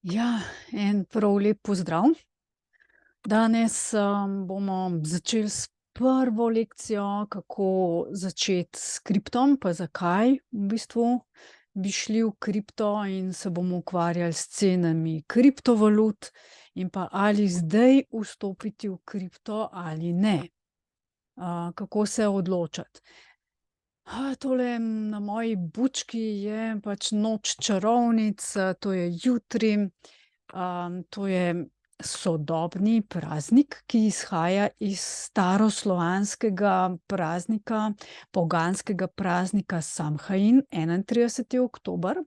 Ja, en prav lep pozdrav. Danes, bomo začeli s prvo lekcijo, kako začeti s kriptom, pa zakaj v bistvu bi šli v kripto in se bomo ukvarjali s cenami kriptovalut in pa ali zdaj vstopiti v kripto ali ne. Kako se odločiti. Tole na moji bučki je pač Noč čarovnic, to je jutri. To je sodobni praznik, ki izhaja iz staroslovanskega praznika, poganskega praznika Samhain, 31. oktober.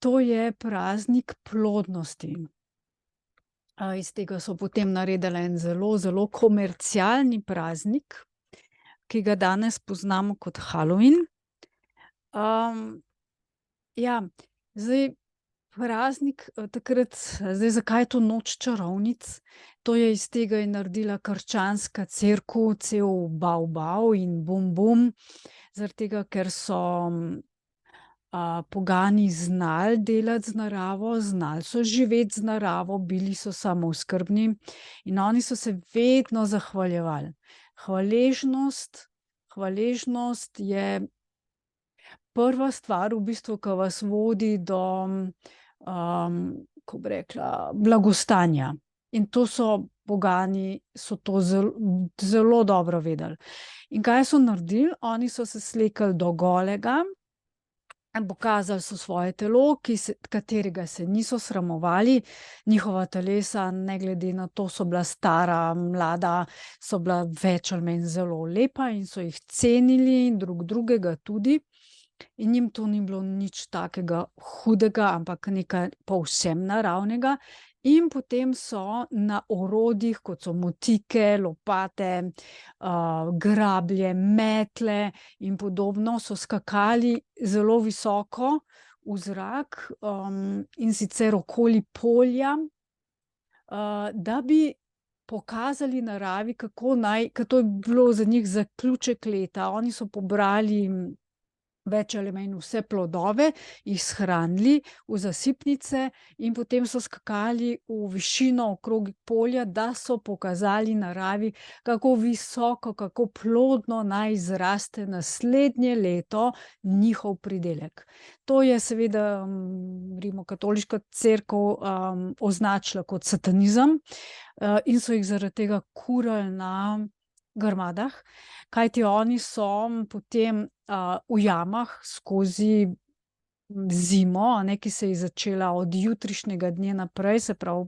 To je praznik plodnosti. Iz tega so potem naredili en zelo, zelo komercialni praznik, ki ga danes poznamo kot Halloween. Ja, zdaj praznik, takrat, zdaj zakaj je to Noč čarovnic? To je iz tega je naredila krščanska cerkev, cel bav in bum, zaradi tega, ker so, pogani znali delati z naravo, znali so živeti z naravo, bili so samooskrbni in oni so se vedno zahvaljevali. Hvaležnost je prva stvar v bistvu, ke vas vodi do, kako bi rekla, blagostanja. In to so pogani so to zelo dobro vedeli. In kaj so naredili? Oni so se slekli do golega, pokazali so svoje telo, katerega se niso sramovali. Njihova telesa, ne glede na to, so bila stara, mlada, so bila več ali manj zelo lepa in so jih cenili in drug drugega tudi. In njim to ni bilo nič takega hudega, ampak nekaj povsem naravnega. In potem so na orodjih, kot so motike, lopate, grablje, metle in podobno, so skakali zelo visoko v zrak, in sicer okoli polja, da bi pokazali naravi, kako naj, ker to je bilo za njih zaključek leta. Oni so pobrali več ali manj vse plodove, jih shranili v zasipnice in potem so skakali v višino okrog polja, da so pokazali naravi, kako visoko, kako plodno naj zraste naslednje leto njihov pridelek. To je seveda, Rimokatoliška cerkev, označila kot satanizem, in so jih zaradi tega kurili na grmadah, kajti oni so potem, v jamah skozi zimo, a ne, ki se je začela od jutrišnjega dne naprej, se pravi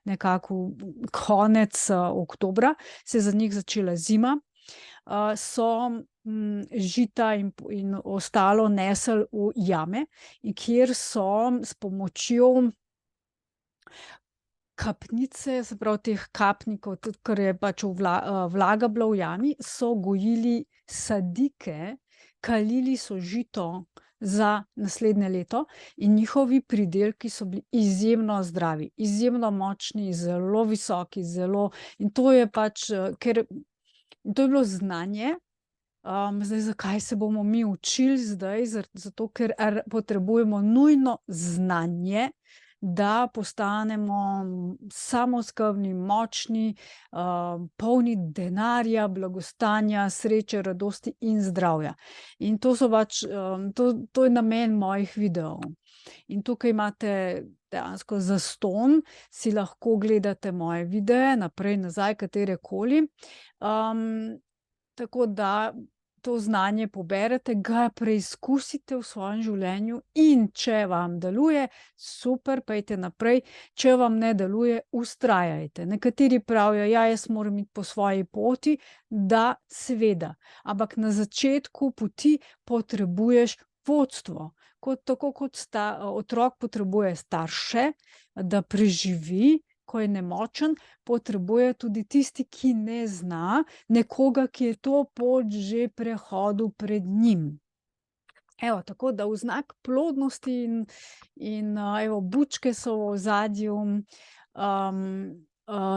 nekako konec, oktobra, se je za njih začela zima, so, žita in ostalo nesli v jame, in kjer so s pomočjo kapnice, se pravi teh kapnikov, tudi ker je pač vlaga bila v jami, so gojili sadike, kalili so žito za naslednje leto in njihovi pridelki so bili izjemno zdravi, izjemno močni, zelo visoki, zelo, in to je pač, ker to je bilo znanje. Zdaj, zakaj se bomo mi učili zdaj? Zato, ker potrebujemo nujno znanje, da postanemo samooskrbni, močni, polni denarja, blagostanja, sreče, radosti in zdravja. In to so pač, to je namen mojih videov. In tukaj imate dejansko zastonj, si lahko gledate moje videe naprej, nazaj, katerekoli. Tako da to znanje poberete, ga preizkusite v svojem življenju, in če vam deluje, super, pojdite naprej, če vam ne deluje, vztrajajte. Nekateri pravijo: "Ja, jaz moram iti po svoji poti." Da, seveda, ampak na začetku poti potrebuješ vodstvo. Tako kot otrok potrebuje starše, da preživi, ko je nemočen, potrebuje tudi tisti, ki ne zna, nekoga, ki je to pot že prehodil pred njim. Evo, tako da v znak plodnosti in, evo, bučke so v ozadju,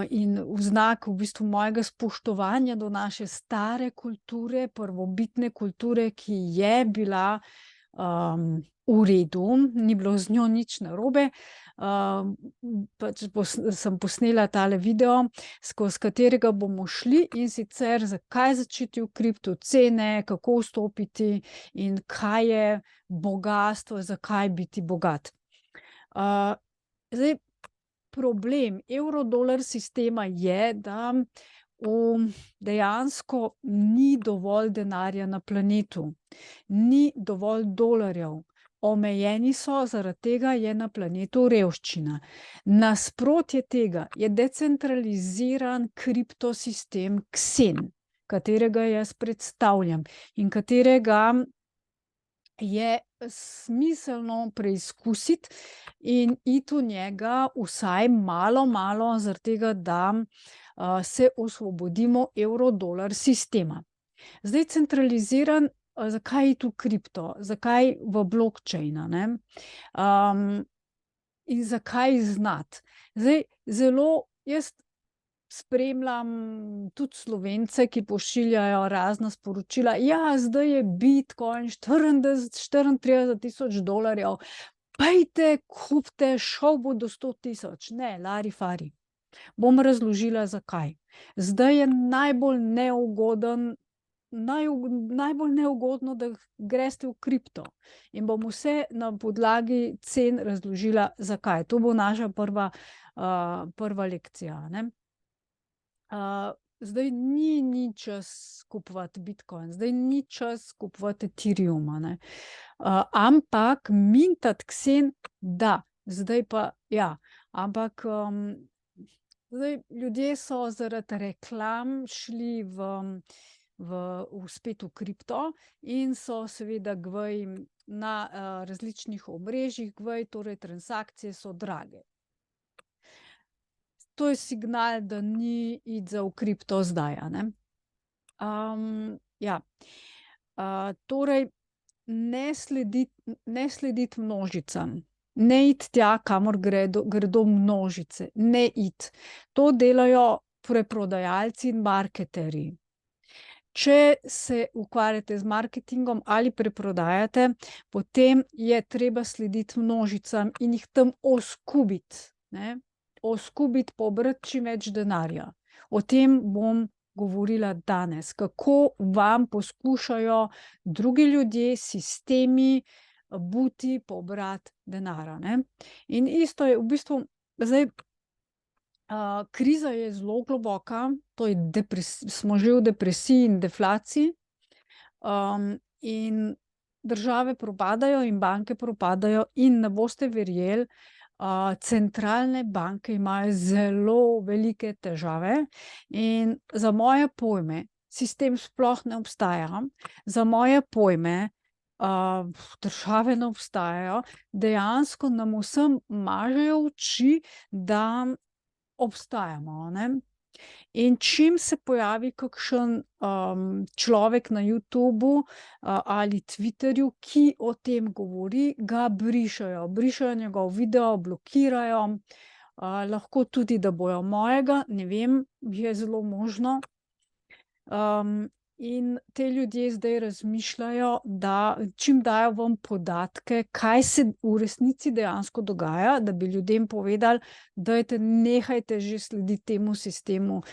in v znak v bistvu mojega spoštovanja do naše stare kulture, prvobitne kulture, ki je bila, v redu, ni bilo z njo nič narobe. Pač sem posnela tale video, skozi katerega bomo šli, in sicer zakaj začeti v kripto, cene, kako vstopiti in kaj je bogastvo, zakaj biti bogat. Zdaj, problem evro-dolar sistema je, da dejansko ni dovolj denarja na planetu, ni dovolj dolarjev. Omejeni so, zaradi tega je na planetu revščina. Nasprotje tega je decentraliziran kriptosistem Xen, katerega jaz predstavljam in katerega je smiselno preizkusiti in iti v njega vsaj malo, zaradi tega, da se osvobodimo evro-dolar sistema. Zdaj, centraliziran, zakaj iti v kripto, zakaj v blockchaina, ne? In zakaj znati? Zdaj, zelo jaz spremljam tudi Slovence, ki pošiljajo razna sporočila. Ja, zdaj je Bitcoin 34.000 $, pojdite, kupite, šel bo do 100.000. Ne, lari fari. Bom razložila, zakaj. Zdaj je najbolj neugodno, da greste v kripto. In bom vse na podlagi cen razložila, zakaj. To bo naša prva lekcija, ne. Zdaj ni čas kupovati Bitcoin, zdaj ni čas kupovati Ethereuma, ne. Ampak mintati Xen, da, zdaj pa ja, ampak zdaj ljudje so zaradi reklam šli spet v kripto in so seveda na različnih omrežjih, torej transakcije so drage. To je signal, da ni iti za v kripto zdaj, a ne. Ja. Torej ne slediti množicam, ne iti tja, kamor gredo množice, ne iti. To delajo preprodajalci in marketerji. Če se ukvarjate z marketingom ali preprodajate, potem je treba slediti množicam in jih tam oskubiti, ne. Oskubiti, pobrati čim več denarja. O tem bom govorila danes, kako vam poskušajo drugi ljudje, sistemi, buti pobrati denar, ne. In isto je v bistvu zdaj, kriza je zelo globoka, to je smo že v depresiji in deflaciji. In države propadajo in banke propadajo in ne boste verjeli, centralne banke imajo zelo velike težave in za moje pojme sistem sploh ne obstaja. Za moje pojme, države ne obstajajo, dejansko nam vsem mažejo oči, da obstajamo, ne. In čim se pojavi kakšen človek na YouTubu ali Twitterju, ki o tem govori, ga brišejo. Brišejo njegov video, blokirajo, lahko tudi, da bojo mojega, ne vem, je zelo možno. In te ljudje zdaj razmišljajo, da čim dajo ven podatke, kaj se v resnici dejansko dogaja, da bi ljudem povedali, dajte, nehajte že slediti temu sistemu,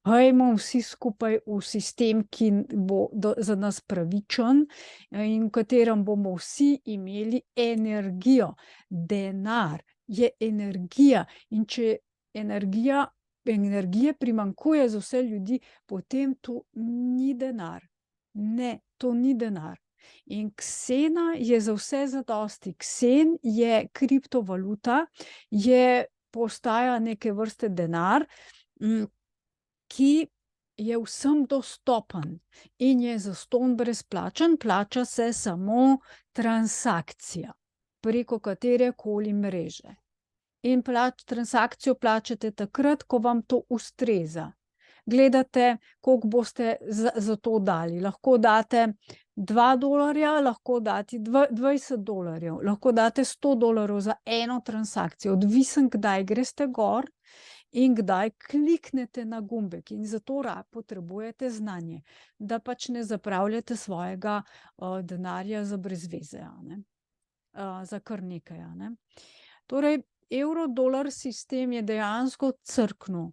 pojdimo vsi skupaj v sistem, ki bo za nas pravičen in v katerem bomo vsi imeli energijo. Denar je energija, in če energije primanjkuje za vse ljudi, potem to ni denar. Ne, to ni denar. In Xena je za vse zadosti. Xen je kriptovaluta, postaja neke vrste denar, ki je vsem dostopen in je zastonj brezplačen, plača se samo transakcija preko katerekoli mreže. In transakcijo plačate takrat, ko vam to ustreza. Gledate, koliko boste za to dali. Lahko date $2, lahko date $20, lahko date $100 za eno transakcijo. Odvisno, kdaj greste gor in kdaj kliknete na gumbek. In za to potrebujete znanje, da pač ne zapravljate svojega denarja za brez veze, a ne. za kar nekaj, a ne. Torej, evro-dolar sistem je dejansko crknil.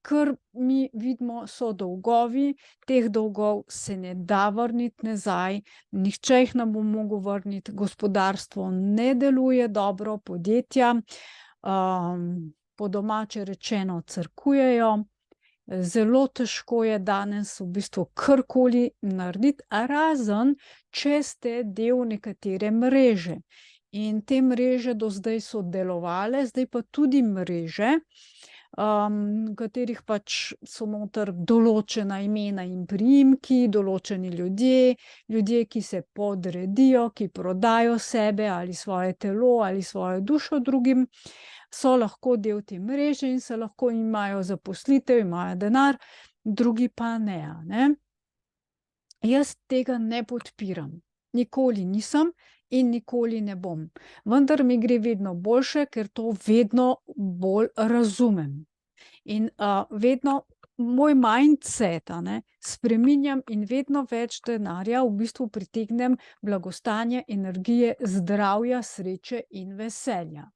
Kar mi vidimo, so dolgovi, teh dolgov se ne da vrniti nazaj, nihče jih ne bo mogel vrniti, gospodarstvo ne deluje dobro, podjetja, po domače rečeno, crkujejo. Zelo težko je danes v bistvu karkoli narediti, razen če ste del nekatere mreže. In te mreže do zdaj so delovale, zdaj pa tudi mreže, v katerih pač so noter določena imena in priimki, določeni ljudje, ki se podredijo, ki prodajo sebe ali svoje telo ali svojo dušo drugim, so lahko del te mreže in se lahko imajo zaposlitev, imajo denar, drugi pa ne, a ne. Jaz tega ne podpiram. Nikoli nisem in nikoli ne bom. Vendar mi gre vedno boljše, ker to vedno bolj razumem. In, vedno moj mindset, a ne, spreminjam in vedno več denarja v bistvu pritegnem blagostanja, energije, zdravja, sreče in veselja.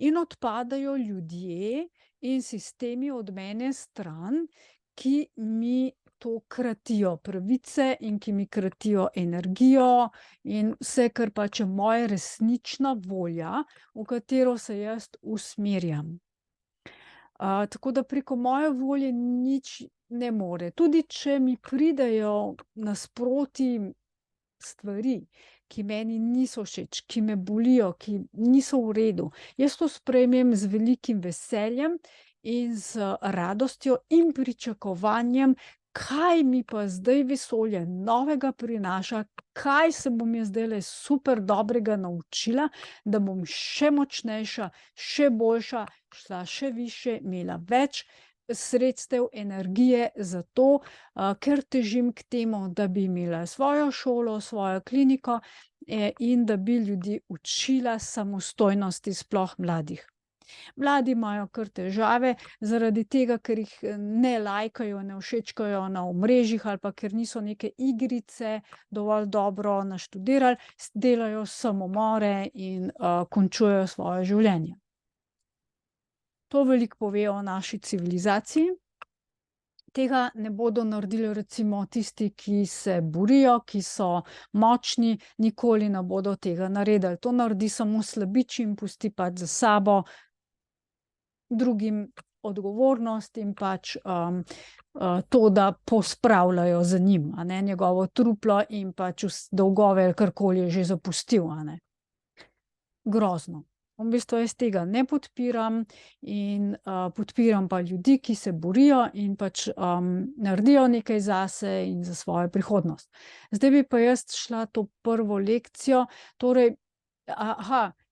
In odpadajo ljudje in sistemi od mene stran, ki mi to kratijo pravice in ki mi kratijo energijo in vse, kar pač je moja resnična volja, v katero se jaz usmerjam. Tako da preko moje volje nič ne more. Tudi če mi pridejo nasproti stvari, ki meni niso všeč, ki me bolijo, ki niso v redu, jaz to sprejmem z velikim veseljem in z radostjo in pričakovanjem, kaj mi pa zdaj vesolje novega prinaša, kaj se bom jaz zdajle super dobrega naučila, da bom še močnejša, še boljša, šla še višje, imela več sredstev, energije za to, ker težim k temu, da bi imela svojo šolo, svojo kliniko, in da bi ljudi učila samostojnosti, sploh mladih. Mladi imajo kar težave zaradi tega, ker jih ne lajkajo, ne všečkajo na omrežjih ali pa ker niso neke igrice dovolj dobro naštudirali, delajo samomore in, končujejo svoje življenje. To veliko pove o naši civilizaciji. Tega ne bodo naredili recimo tisti, ki se borijo, ki so močni, nikoli ne bodo tega naredili. To naredi samo slabič in pusti pač za sabo drugim odgovornost in pač, to, da pospravljajo za njim, a ne, njegovo truplo in pač dolgove ali karkoli je že zapustil, a ne. Grozno. V bistvu jaz tega ne podpiram in, podpiram pa ljudi, ki se borijo in pač, naredijo nekaj zase in za svojo prihodnost. Zdaj bi pa jaz šla to prvo lekcijo, torej,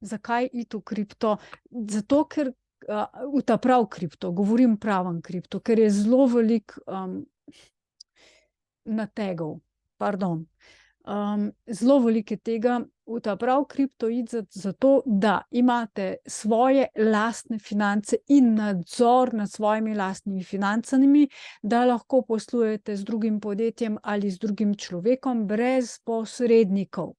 zakaj iti v kripto? Zato, ker, v ta pravi kripto, govorim pravem kripto, ker je zelo veliko, nategov, pardon. Zelo veliko je tega, v ta pravi kripto iti zato, da imate svoje lastne finance in nadzor nad svojimi lastnimi financami, da lahko poslujete z drugim podjetjem ali z drugim človekom brez posrednikov.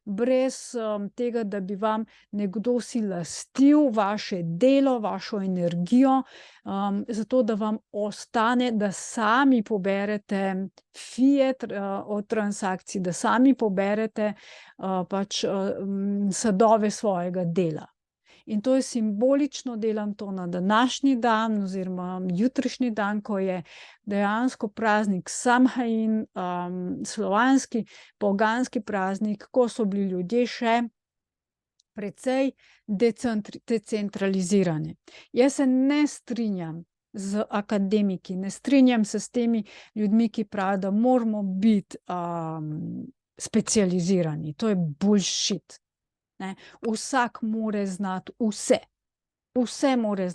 Brez, tega, da bi vam nekdo si lastil vaše delo, vašo energijo, zato da vam ostane, da sami poberete fiat, od transakcij, da sami poberete, pač, sadove svojega dela. In to je simbolično, delam to na današnji dan oziroma jutrišnji dan, ko je dejansko praznik Samhain, slovanski, poganski praznik, ko so bili ljudje še precej decentralizirani. Jaz se ne strinjam z akademiki, ne strinjam se s temi ljudmi, ki pravijo, da moramo biti, specializirani. To je bullshit. Ne, vsak more znati vse. Vse more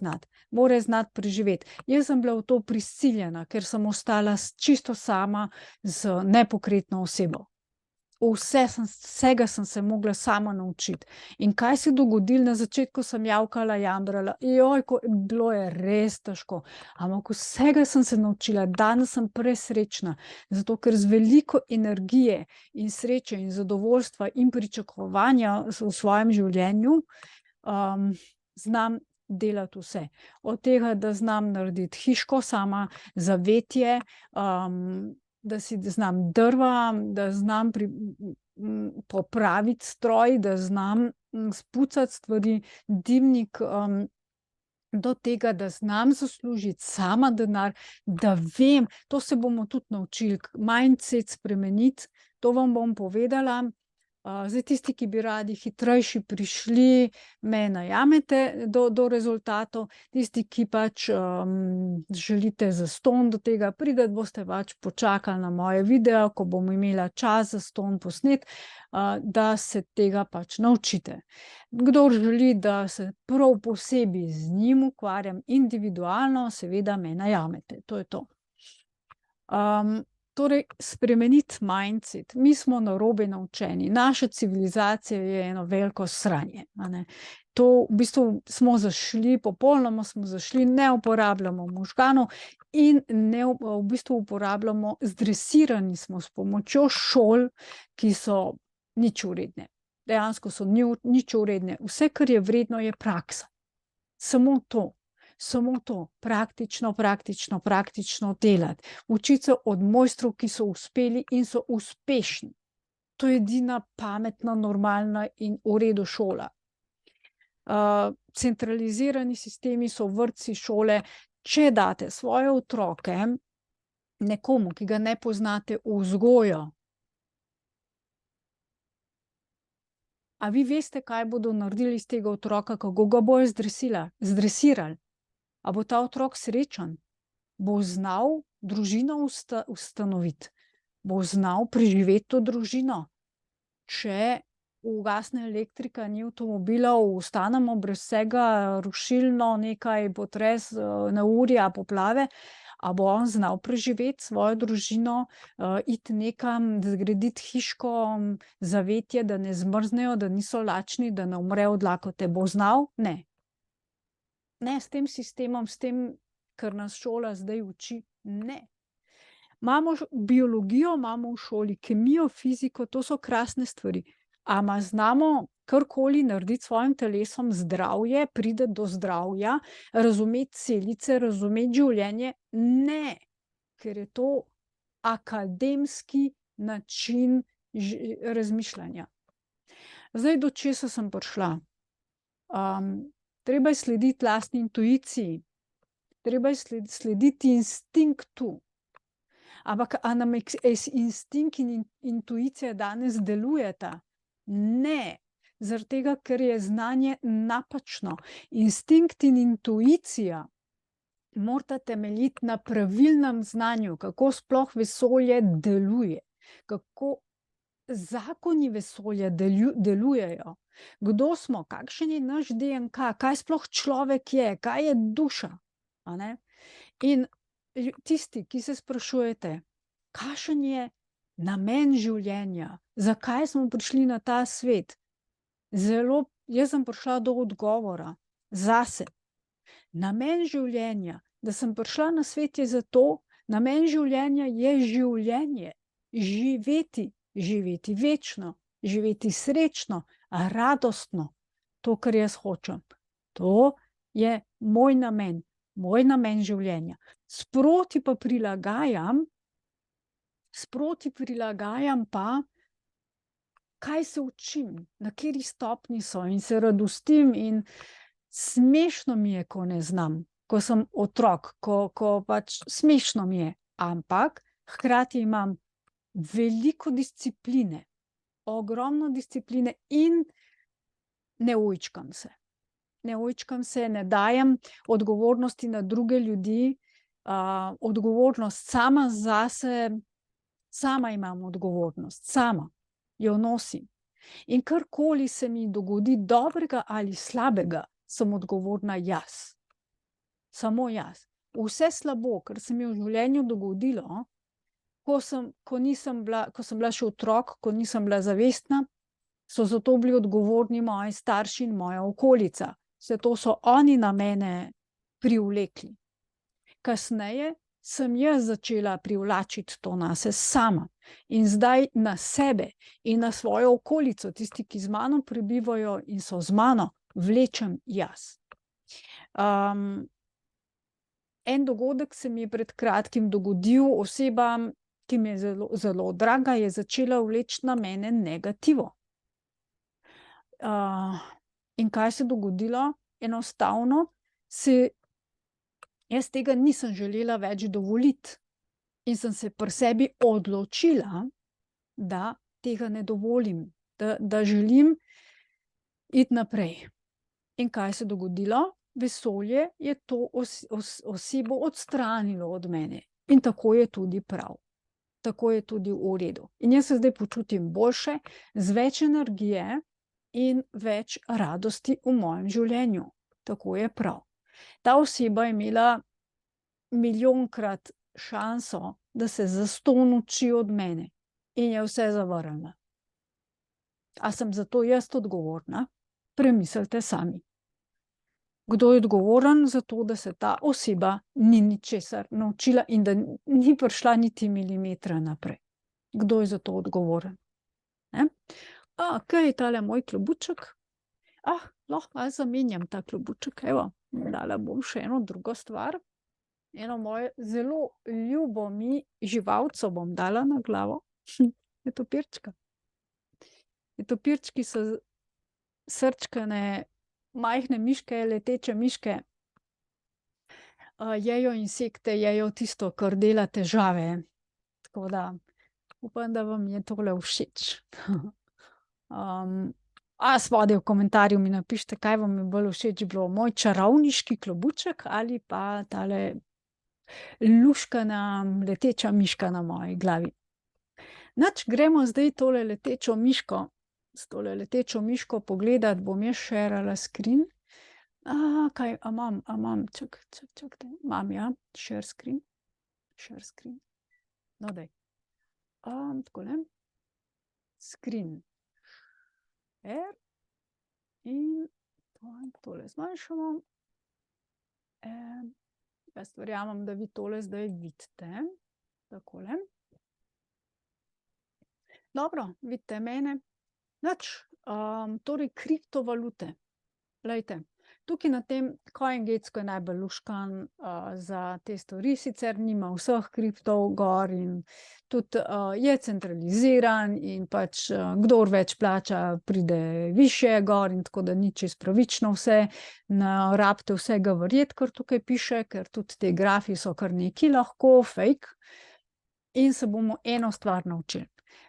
znati preživeti. Jaz sem bila v to prisiljena, ker sem ostala čisto sama z nepokretno osebo. Vsega sem se mogla sama naučiti. In kaj se je dogodilo? Na začetku sem javkala, jamrala, bilo je res težko. Ampak vsega sem se naučila, danes sem presrečna, zato ker z veliko energije in sreče in zadovoljstva in pričakovanja v svojem življenju znam delati vse. Od tega, da znam narediti hiško sama, zavetje, da si znam drva, da znam popraviti stroj, da znam spucati stvari, dimnik, do tega, da znam zaslužiti sama denar, da vem, to se bomo tudi naučili, mindset spremeniti, to vam bom povedala. Zdaj tisti, ki bi radi hitrejši prišli, me najamete do rezultatov, tisti, ki pač želite zastonj do tega priti, boste pač počakali na moje video, ko bom imela čas zastonj posnet, da se tega pač naučite. Kdor želi, da se prav posebej z njim ukvarjam individualno, seveda me najamete, to je to. Torej, spremeniti mindset. Mi smo narobe naučeni. Naša civilizacija je eno veliko sranje, a ne. To v bistvu smo zašli, popolnoma smo zašli, ne uporabljamo možganov in v bistvu uporabljamo, zdresirani smo s pomočjo šol, ki so nič vredne. Dejansko so nič vredne. Vse, kar je vredno, je praksa. Samo to. Praktično delati. Učiti se od mojstrov, ki so uspeli in so uspešni. To je edina pametna, normalna in v redu šola. Centralizirani sistemi so vrtci, šole. Če date svoje otroke nekomu, ki ga ne poznate, v vzgojo, a vi veste, kaj bodo naredili iz tega otroka, kako ga bojo zdresirali? A bo ta otrok srečen? Bo znal družino ustanoviti? Bo znal preživeti to družino? Če ugasne elektrika, ni avtomobilov, ostanemo brez vsega, rušilno, nekaj, potres, neurja, poplave, a bo on znal preživeti svojo družino, iti nekam, zgraditi hiško, zavetje, da ne zmrznejo, da niso lačni, da ne umrejo od lakote? Bo znal? Ne. Ne, s tem sistemom, s tem, kar nas šola zdaj uči, ne. Imamo biologijo, imamo v šoli kemijo, fiziko, to so krasne stvari. Ama znamo karkoli narediti s svojim telesom, zdravje, priti do zdravja, razumeti celice, razumeti življenje? Ne, ker je to akademski način razmišljanja. Zdaj, do česa sem prišla? Treba je slediti lastni intuiciji, treba je slediti instinktu. Ampak a nam instinkt in intuicija danes delujeta? Ne, zaradi tega, ker je znanje napačno. Instinkt in intuicija morata temeljiti na pravilnem znanju, kako sploh vesolje deluje, kako zakoni vesolja delujejo. Kdo smo, kakšen je naš DNK, kaj sploh človek je, kaj je duša, a ne? In tisti, ki se sprašujete, kakšen je namen življenja, zakaj smo prišli na ta svet? Jaz sem prišla do odgovora zase. Namen življenja, da sem prišla na svet, je zato, namen življenja je življenje, živeti večno, živeti srečno, radostno, to, kar jaz hočem. To je moj namen življenja. Sproti pa prilagajam pa, kaj se učim, na kateri stopnji so, in se radostim in smešno mi je, ko ne znam, ko sem otrok, ko pač smešno mi je, ampak hkrati imam veliko discipline, ogromno discipline in ne ujčkam se. Ne dajem odgovornosti na druge ljudi, odgovornost sama zase, sama imam odgovornost, sama jo nosim. In karkoli se mi dogodi, dobrega ali slabega, sem odgovorna jaz. Samo jaz. Vse slabo, kar se mi v življenju dogodilo, ko sem bila še otrok, ko nisem bila zavestna, so za to bili odgovorni moji starši in moja okolica. Vse to so oni na mene privlekli. Kasneje sem jaz začela privlačiti to nase sama. In zdaj na sebe in na svojo okolico, tisti, ki z mano prebivajo in so z mano, vlečem jaz. En dogodek se mi je pred kratkim dogodil, oseba, ki mi je zelo, zelo draga, je začela vleči na mene negativo. In kaj se je dogodilo? Enostavno jaz tega nisem želela več dovoliti. In sem se pri sebi odločila, da tega ne dovolim, da želim iti naprej. In kaj se je dogodilo? Vesolje je to osebo odstranilo od mene. In tako je tudi prav. Tako je tudi v redu. In jaz se zdaj počutim boljše, z več energije in več radosti v mojem življenju. Tako je prav. Ta oseba je imela milijonkrat šanso, da se zastonj uči od mene. In je vse zavrnila. A sem za to jaz odgovorna? Premislite sami. Kdo je odgovoren za to, da se ta oseba ni ničesar naučila in da ni prišla niti milimetra naprej? Kdo je za to odgovoren? Kaj je tale moj klobuček? Lahko jaz zamenjam ta klobuček. Evo, dala bom še eno drugo stvar. Eno moje zelo ljubo mi živalco bom dala na glavo. Je to pirčka. Pirčki so srčkane, majhne miške, leteče miške. Jejo insekte, jejo tisto, kar dela težave. Tako da upam, da vam je tole všeč. Spodaj v komentarju mi napišite, kaj vam je bolj všeč bilo, moj čarovniški klobuček ali pa tale luškana, leteča miška na moji glavi. Nič, gremo zdaj tole letečo miško, s tole letečo miško pogledati, bom jaz sharala screen. Kaj, imam, čakajte, imam, ja, share screen. No, daj. Takole. Screen. Share. In tole zmanjšamo. Jaz verjamem, da vi tole zdaj vidite. Takole. Dobro, vidite mene. Nič, torej kriptovalute. Glejte, tukaj na tem CoinGecko je najbolj luškan za te stvari, sicer nima vseh kriptov gor in tudi je centraliziran in pač kdor več plača, pride višje gor in tako da ni čisto pravično vse. Ne rabite vsega verjeti, kar tukaj piše, ker tudi te grafi so kar neki lahko, fake. In se bomo eno stvar naučili.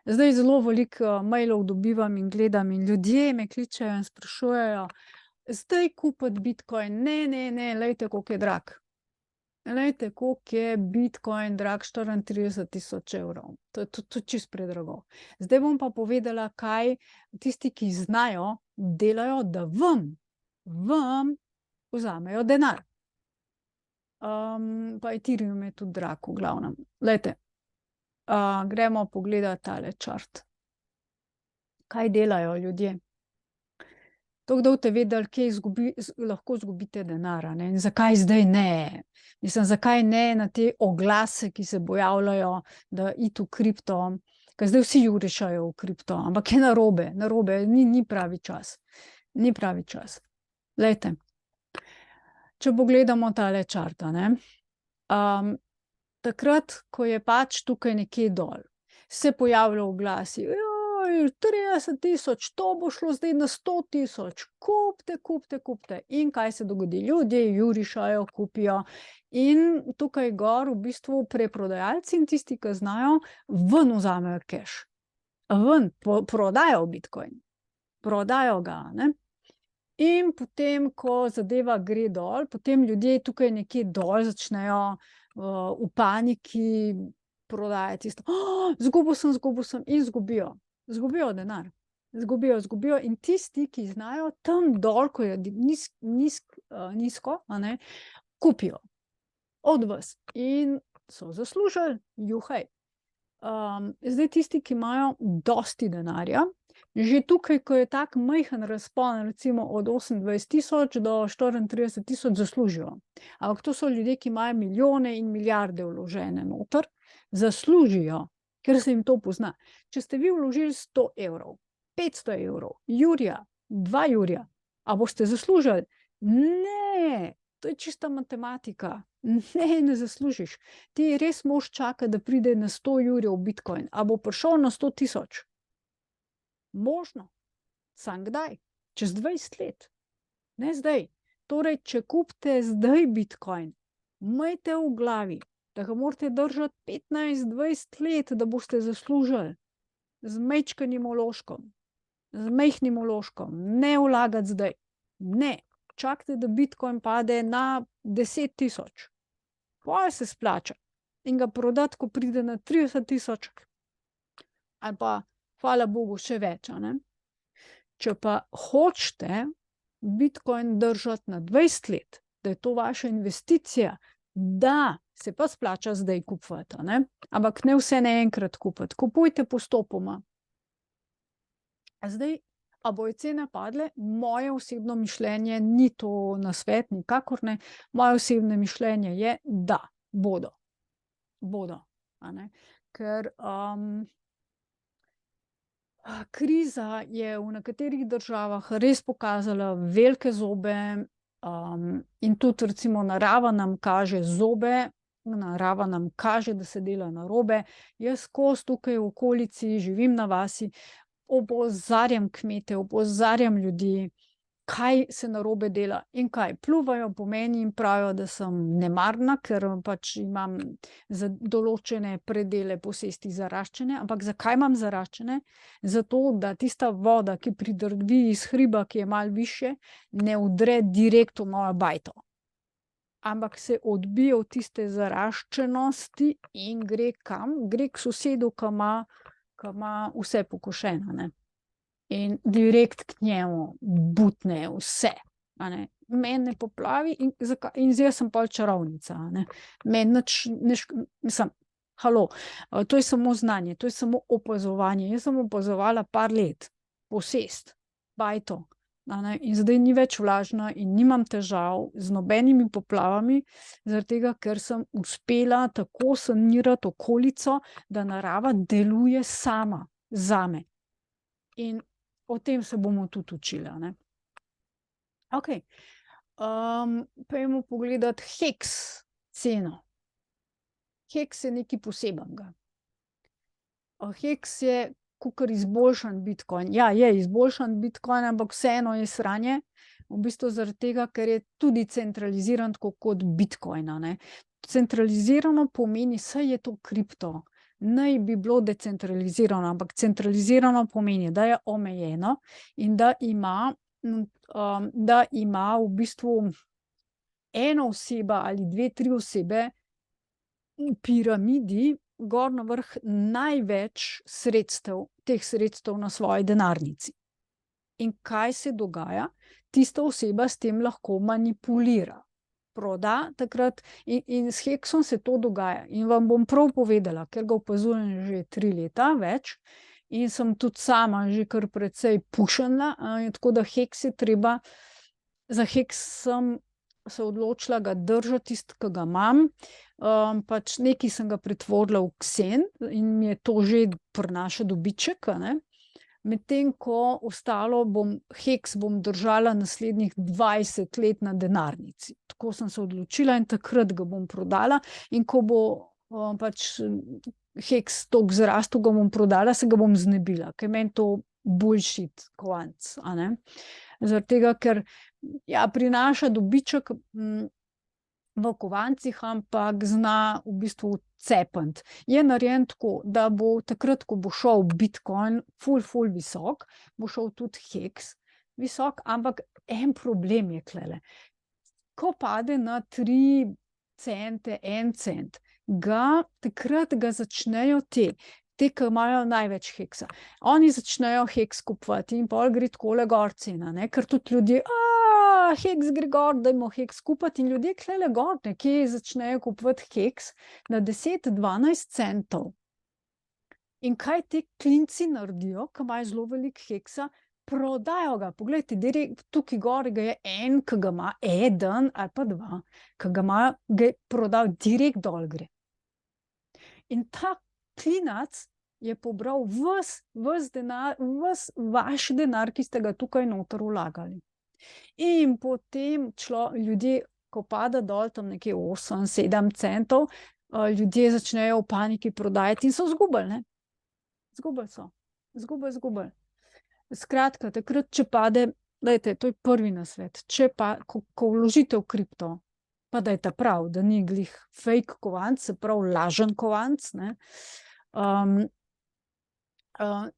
Zdaj zelo veliko mailov dobivam in gledam in ljudje me kličejo in sprašujejo, zdaj kupiti bitcoin, ne, lejte, koliko je drag. Lejte, koliko je bitcoin drag, 34.000 evrov. To je tudi čisto predrago. Zdaj bom pa povedala, kaj tisti, ki znajo, delajo, da vam vzamejo denar. Pa Ethereum je tudi drag v glavnem. Lejte, gremo pogledati tale čart. Kaj delajo ljudje? To, da boste vedeli, kje lahko izgubite denar, ne? In zakaj zdaj ne? Mislim, zakaj ne na te oglase, ki se pojavljajo, da iti v kripto, ker zdaj vsi jurišajo v kripto, ampak je narobe, ni pravi čas. Ni pravi čas. Glejte, če pogledamo tale čarta, ne? Takrat, ko je pač tukaj nekje dol, se pojavljajo oglasi, 30.000, to bo šlo zdaj na 100.000, kupite. In kaj se dogodi? Ljudje jurišajo, kupijo in tukaj gor v bistvu preprodajalci in tisti, ki znajo, ven vzamejo keš. Ven, prodajo Bitcoin. Prodajo ga, ne? In potem, ko zadeva gre dol, potem ljudje tukaj nekje dol začnejo v paniki prodajati tisto. Zgubil sem in zgubijo. Zgubijo denar. Zgubijo in tisti, ki znajo tam dol, ko je nizko, kupijo od vas in so zaslužili, juhaj. Zdaj tisti, ki imajo dosti denarja, že tukaj, ko je tak majhen razpon, recimo od 28 000 do 34 000 zaslužijo. Ampak to so ljudje, ki imajo milijone in milijarde vložene noter, zaslužijo, ker se jim to pozna. Če ste vi vložili 100 evrov, 500 evrov, jurja, 2 jurja, a boste zaslužili? Ne, to je čista matematika. Ne zaslužiš. Ti res moraš čakati, da pride na 100 jurjev Bitcoin. A bo prišel na 100 000? Možno. Sam kdaj? Čez 20 let. Ne zdaj. Torej, če kupite zdaj Bitcoin, imejte v glavi, da ga morate držati 15-20 let, da boste zaslužili. Z majčkanim vložkom. Z majhnim vložkom. Ne vlagati zdaj. Ne. Čakajte, da Bitcoin pade na 10 000. Potem se splača. In ga prodati, ko pride na 30 000. Ali pa, hvala Bogu, še več. Ne? Če pa hočete Bitcoin držati na 20 let, da je to vaša investicija, da se pa splača zdaj kupovati. Ne? Ampak ne vse naenkrat kupiti. Kupujte postopoma. Zdaj, a bojo cene padle? Moje osebno mišljenje ni to nasvet, nikakor ne. Moje osebno mišljenje je, da bodo. Bodo. Ker kriza je v nekaterih državah res pokazala velike zobe in tudi recimo narava nam kaže zobe, narava nam kaže, da se dela narobe. Jaz skozi tukaj v okolici živim na vasi, opozarjam kmete, opozarjam ljudi, kaj se narobe dela in kaj. Pljuvajo po meni in pravijo, da sem nemarna, ker pač imam za določene predele posesti zaraščene. Ampak zakaj imam zaraščene? Zato, da tista voda, ki pridrvi iz hriba, ki je malo višje, ne vdre direkt v mojo bajto. Ampak se odbije od tiste zaraščenosti in gre kam? Gre k sosedu, ki ima vse pokošeno. Ne? In direkt k njemu butne vse. Meni ne poplavi in zdaj sem pol čarovnica. Meni mislim, halo, to je samo znanje, to je samo opazovanje. Jaz sem opazovala par let, posest, bajto. In zdaj ni več vlažna in nimam težav z nobenimi poplavami, zaradi tega, ker sem uspela tako sanirati okolico, da narava deluje sama, zame. In o tem se bomo tudi učili. Ok. Pojdimo pogledati Hex ceno. Hex je nekaj posebenega. Hex je kakor izboljšan Bitcoin. Ja, je izboljšan Bitcoin, ampak vseeno je sranje. V bistvu zaradi tega, ker je tudi centraliziran tako kot Bitcoin. Centralizirano pomeni, saj je to kripto. Naj bi bilo decentralizirano, ampak centralizirano pomeni, da je omejeno in da ima v bistvu ena oseba ali 2-3 osebe v piramidi gor na vrh največ sredstev, teh sredstev na svoji denarnici. In kaj se dogaja? Tista oseba s tem lahko manipulira. Proda takrat in s Hexom se to dogaja. In vam bom prav povedala, ker ga opazujem že 3 leta več in sem tudi sama že kar precej pušena, tako da Hex je treba, za Hex sem se odločila ga držati tisti, ki ga imam. Pač nekaj sem ga pretvorila v Xen in mi je to že prinaša dobiček, medtem ko ostalo Hex bom držala naslednjih 20 let na denarnici. Tako sem se odločila in takrat ga bom prodala in ko bo pač Hex toliko zrastel, ga bom prodala, se ga bom znebila, ker meni to bullshit kovanc. Zaradi tega, ker prinaša dobiček v kovancih, ampak zna v bistvu cepati. Je narejen tako, da bo takrat, ko bo šel Bitcoin ful visok, bo šel tudi Hex visok, ampak en problem je tlele. Ko pade na 3 cente, 1 cent, takrat ga začnejo ti, ki imajo največ Hexa. Oni začnejo Hex kupovati in pol gre takole gor cena, ker tudi ljudje, Hex gre gor, dajmo Hex kupiti in ljudje tlele gor, nekje začnejo kupovati Hex na 10-12 centov. In kaj ti klinci naredijo, ki imajo zelo veliko heksa, prodajo ga. Poglejte, tukaj gor ga je en, ki ga ima eden ali pa dva, ki ga ima, ga je prodal, direkt dol gre. In ta klinac je pobral ves denar, ves vaš denar, ki ste ga tukaj noter vlagali. In potem ljudje, ko pada dol tam nekje 8-7 centov, ljudje začnejo v paniki prodajati in so zgubili, ne? Zgubili so. Zgubili. Skratka, takrat, če pade, dajte, to je prvi nasvet, ko vložite v kripto, pa dajte prav, da ni glih fake kovanc, se pravi lažen kovanc, ne?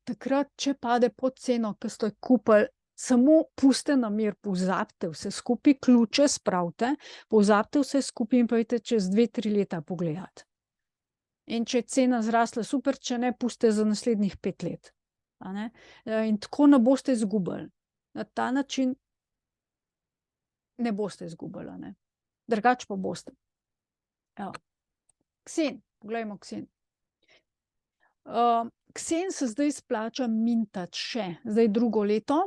Takrat, če pade pod ceno, ki ste kupili, samo puste na mir, pozabite vse skupaj, ključe spravite, pozabite vse skupaj in pojdite čez 2-3 leta pogledati. In če je cena zrasla, super, če ne, puste za naslednjih 5 let. In tako ne boste izgubili. Na ta način ne boste izgubili, ne. Drugače pa boste. Evo. Ksen, poglejmo Ksen. Ksen se zdaj splača mintati še, zdaj drugo leto.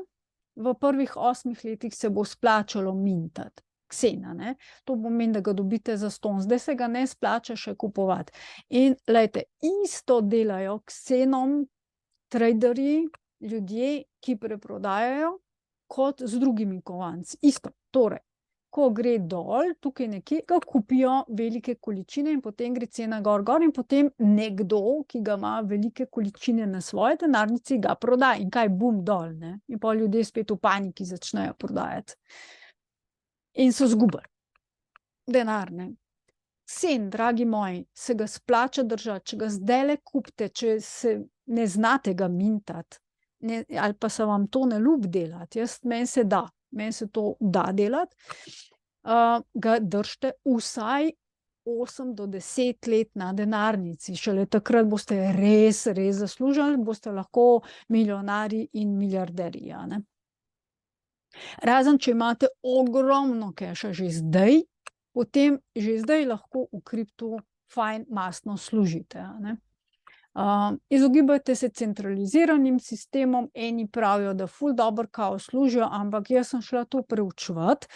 V prvih 8 letih se bo splačalo mintati Ksena, ne. To pomeni, da ga dobite zastonj. Zdaj se ga ne splača še kupovati. In glejte, isto delajo Ksenom traderji, ljudje, ki preprodajajo, kot z drugimi kovanci. Isto. Torej, ko gre dol, tukaj nekje, ga kupijo velike količine in potem gre cena gor in potem nekdo, ki ga ima velike količine na svoji denarnici, ga proda in kaj, bum, dol, ne. In pol ljudje spet v paniki začnejo prodajati. In so zgubili denar, ne. Ksen, dragi moji, se ga splača držati, če ga zdajle kupite, če se ne znate ga mintati, ali pa se vam to ne ljubi delati, meni se to da delati, ga držite vsaj 8 do 10 let na denarnici, šele takrat boste res zaslužili, boste lahko milijonarji in milijarderji, ne. Razen, če imate ogromno keša že zdaj, potem že zdaj lahko v kriptu fajn mastno služite, ne. Izogibajte se centraliziranim sistemom, eni pravijo, da ful dobro kao služijo, ampak jaz sem šla to preučevati,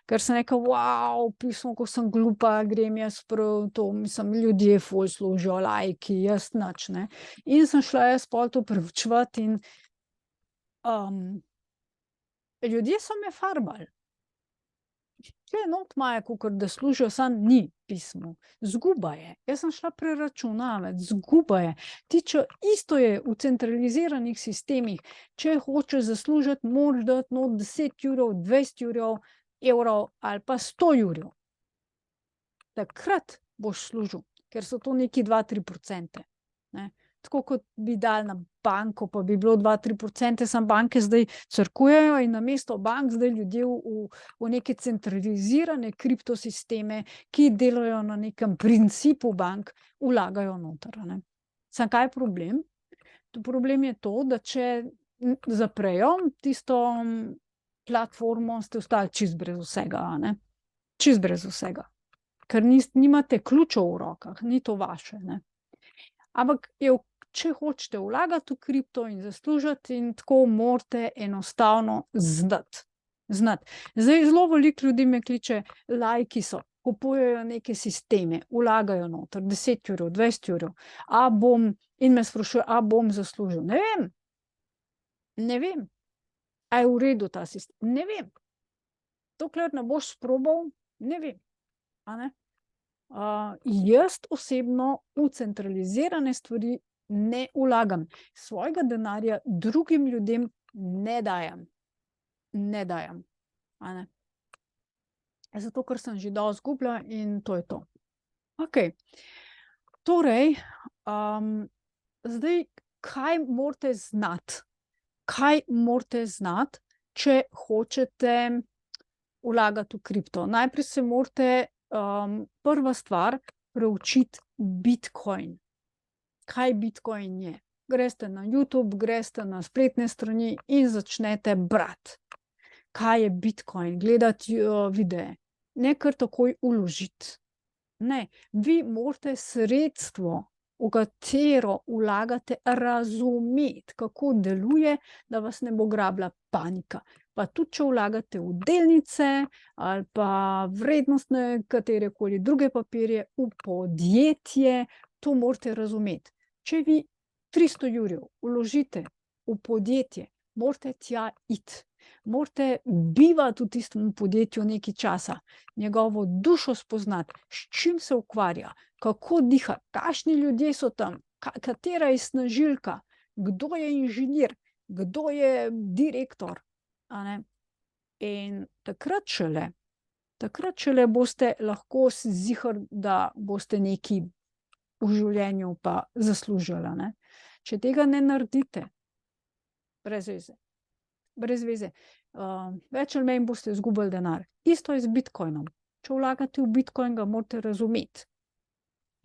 ker sem rekla, wow, pismo, ko sem glupa, grem jaz prav to, mislim, ljudje ful služijo, lajki, jaz nič, ne. In sem šla jaz pol to preučevati in ljudje so me farbali. Tule not imajo, kakor da služijo, samo ni pismo. Zguba je. Jaz sem šla preračunavati, zguba je. Isto je v centraliziranih sistemih. Če hočeš zaslužiti, moraš dati not 10 €, 20 evrov ali pa 100 €. Takrat boš služil, ker so to neki 2-3%, ne. Tako kot bi dali na banko, pa bi bilo 2-3%, samo banke zdaj crkujejo in namesto bank zdaj ljudje v neke centralizirane kriptosisteme, ki delajo na nekem principu bank, vlagajo noter, ne. Samo kaj je problem? Problem je to, da če zaprejo tisto platformo, ste ostali čisto brez vsega, ne. Čisto brez vsega. Ker nimate ključev v rokah, ni to vaše, ne. Ampak če hočete vlagati v kripto in zaslužiti in tako, morate enostavno znati. Zdaj zelo veliko ljudi me kliče, lajki so, kupujejo neke sisteme, vlagajo noter 10 €, 20 €, in me sprašuje, a bom zaslužil. Ne vem. A je v redu ta sistem? Ne vem. Dokler ne boš sprobal, ne vem, a ne. Jaz osebno v centralizirane stvari ne vlagam. Svojega denarja drugim ljudem ne dajem. Ne dajem, a ne. Zato, ker sem že dosti izgubila in to je to. Okej. Torej, zdaj, kaj morate znati? Kaj morate znati, če hočete vlagati v kripto? Najprej se morate, prva stvar, preučiti Bitcoin. Kaj Bitcoin je? Greste na YouTube, greste na spletne strani in začnete brati, kaj je Bitcoin, gledati videe. Ne kar takoj vložiti. Ne, vi morate sredstvo, v katero vlagate, razumeti, kako deluje, da vas ne bo grabila panika. Pa tudi, če vlagate v delnice ali pa vrednostne katerekoli druge papirje, v podjetje, to morate razumeti. Če vi 300 jurjev vložite v podjetje, morate tja iti. Morate bivati v tistem podjetju nekaj časa, njegovo dušo spoznati, s čim se ukvarja, kako diha, kakšni ljudje so tam, katera je snažilka, kdo je inženir, kdo je direktor, a ne. In takrat šele boste lahko ziher, da boste nekaj v življenju pa zaslužili, a ne. Če tega ne naredite, brez veze. Brez veze. Več ali manj boste izgubili denar. Isto je z bitcoinom. Če vlagate v bitcoin, ga morate razumeti.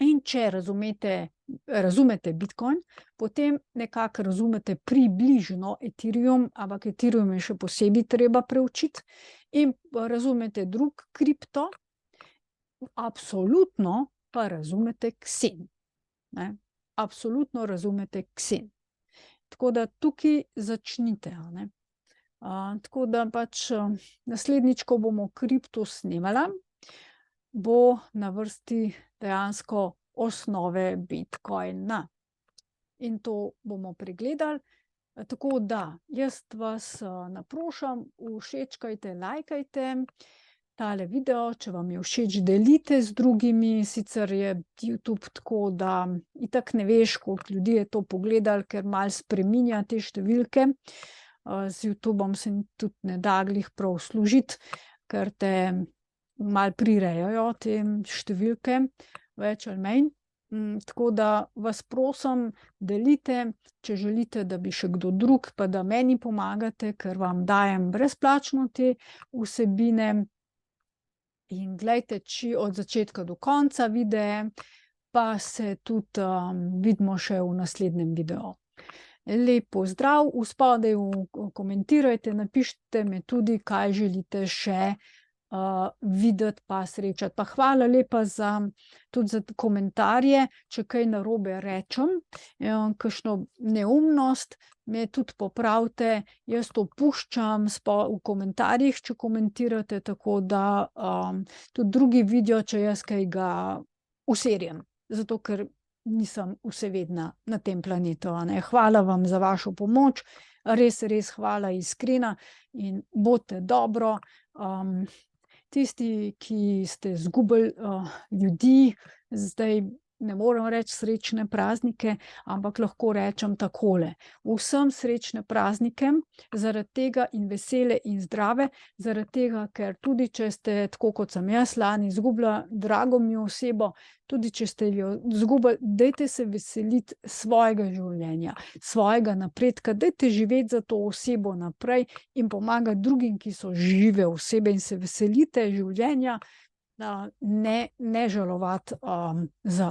In če razumete bitcoin, potem nekako razumete približno Ethereum, ampak Ethereum je še posebej treba preučiti, in razumete drug kripto, absolutno pa razumete Xen. Ne? Absolutno razumete Xen. Tako da tukaj začnite, a ne. Tako da pač naslednjič, ko bomo kripto snemala, bo na vrsti dejansko osnove bitcoina. In to bomo pregledali. Tako da jaz vas naprošam, všečkajte, lajkajte tale video, če vam je všeč, delite z drugimi, sicer je YouTube tako, da itak ne veš, koliko ljudi je to pogledalo, ker malo spreminja te številke. Z YouTubom se tudi ne da glih prav služiti, ker te malo prirejajo te številke, več ali manj. Tako da vas prosim, delite, če želite, da bi še kdo drug, pa da meni pomagate, ker vam dajem brezplačno te vsebine. In glejte, od začetka do konca videe, pa se tudi vidimo še v naslednjem videu. Lep pozdrav, spodaj komentirajte, napišite mi tudi, kaj želite še videti pa srečati. Pa hvala lepa tudi za komentarje, če kaj narobe rečem, kakšno neumnost, me tudi popravite, jaz to puščam v komentarjih, če komentirate, tako da tudi drugi vidijo, če jaz kaj ga userjam, zato ker nisem vsevedna na tem planetu, a ne. Hvala vam za vašo pomoč, res hvala iskrena in bodite dobro. Tisti, ki ste izgubili ljudi, zdaj ne morem reči srečne praznike, ampak lahko rečem takole: vsem srečne praznike, zaradi tega in vesele in zdrave, zaradi tega, ker tudi če ste, tako kot sem jaz lani izgubila drago mi osebo, tudi če ste jo izgubili, dajte se veseliti svojega življenja, svojega napredka, dajte živeti za to osebo naprej in pomagati drugim, ki so žive osebe, in se veselite življenja, ne žalovati za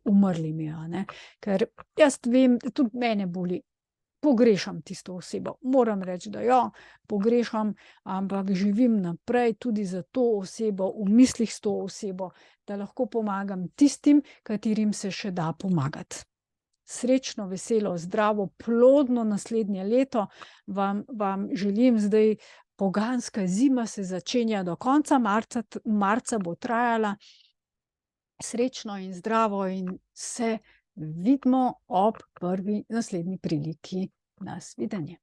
umrlimi, a ne. Ker jaz vem, tudi mene boli, pogrešam tisto osebo, moram reči, da jo pogrešam, ampak živim naprej tudi za to osebo, v mislih s to osebo, da lahko pomagam tistim, katerim se še da pomagati. Srečno, veselo, zdravo, plodno naslednje leto vam želim. Zdaj poganska zima se začenja do konca marca bo trajala. Srečno in zdravo in se vidimo ob prvi naslednji priliki. Nasvidenje.